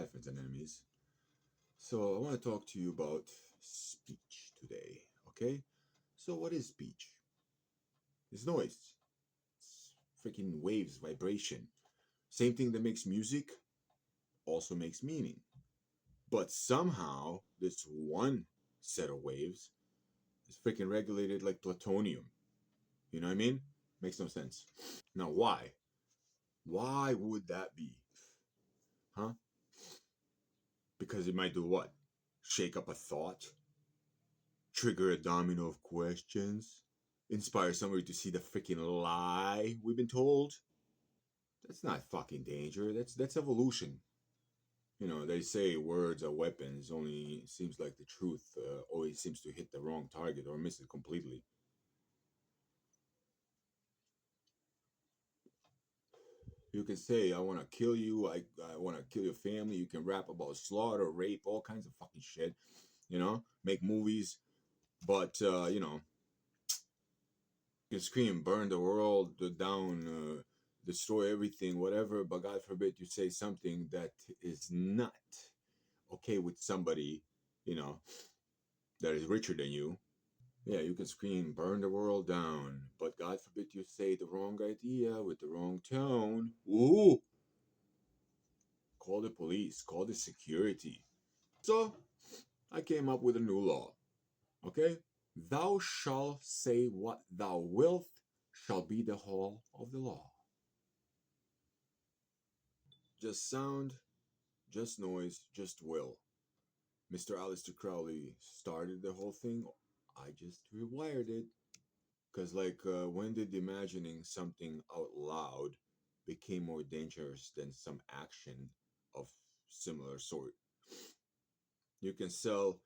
Hi, friends and enemies. So, I want to talk to you about speech today, okay? So, what is speech? It's noise, it's freaking waves, vibration. Same thing that makes music also makes meaning. But somehow, this one set of waves is freaking regulated like plutonium. You know what I mean? Makes no sense. Now, why? Why would that be? Huh? Because it might do what? Shake up a thought? Trigger a domino of questions, inspire somebody to see the freaking lie we've been told. That's not fucking danger. That's evolution. You know, they say words are weapons. Only it seems like the truth always seems to hit the wrong target or miss it completely. You can say, "I want to kill you. I want to kill your family." You can rap about slaughter, rape, all kinds of fucking shit. You know, make movies, but you scream, burn the world down, destroy everything, whatever, but God forbid you say something that is not okay with somebody, you know, that is richer than you. Yeah, you can scream, burn the world down, but God forbid you say the wrong idea with the wrong tone. Ooh, call the police, call the security. So, I came up with a new law, okay? Thou shalt say what thou wilt, shall be the whole of the law. Just sound, just noise, just will. Mr. Aleister Crowley started the whole thing. I just rewired it. Because, when did imagining something out loud became more dangerous than some action of similar sort? You can sell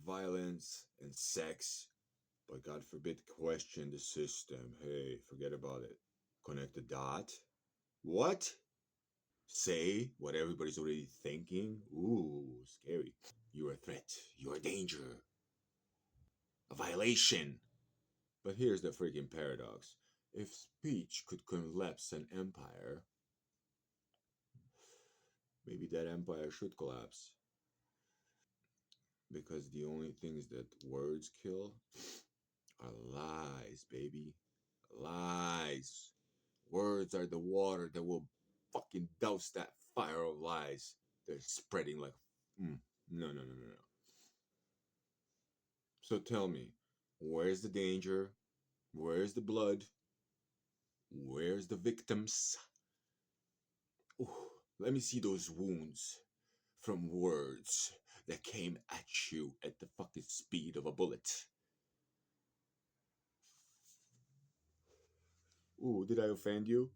violence and sex, but God forbid question the system. Hey, forget about it. Connect the dot. What? Say what everybody's already thinking? Ooh, scary. You're a threat. You're a danger. A violation. But here's the freaking paradox. If speech could collapse an empire, maybe that empire should collapse. Because the only things that words kill are lies, baby. Lies. Words are the water that will fucking douse that fire of lies. They're spreading like. No, no, no, no, no. So tell me, where's the danger? Where's the blood? Where's the victims? Ooh, let me see those wounds from words that came at you at the fucking speed of a bullet. Ooh, did I offend you?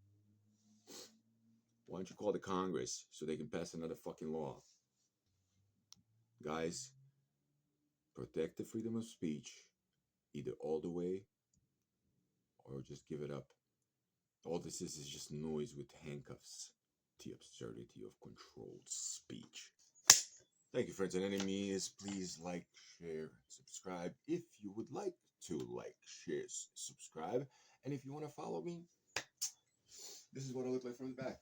Why don't you call the Congress so they can pass another fucking law? Guys, protect the freedom of speech either all the way or just give it up. All this is just noise with handcuffs. The absurdity of controlled speech. Thank you, friends and enemies. Please like, share, subscribe if you would like to like, share, subscribe. And if you want to follow me, this is what I look like from the back.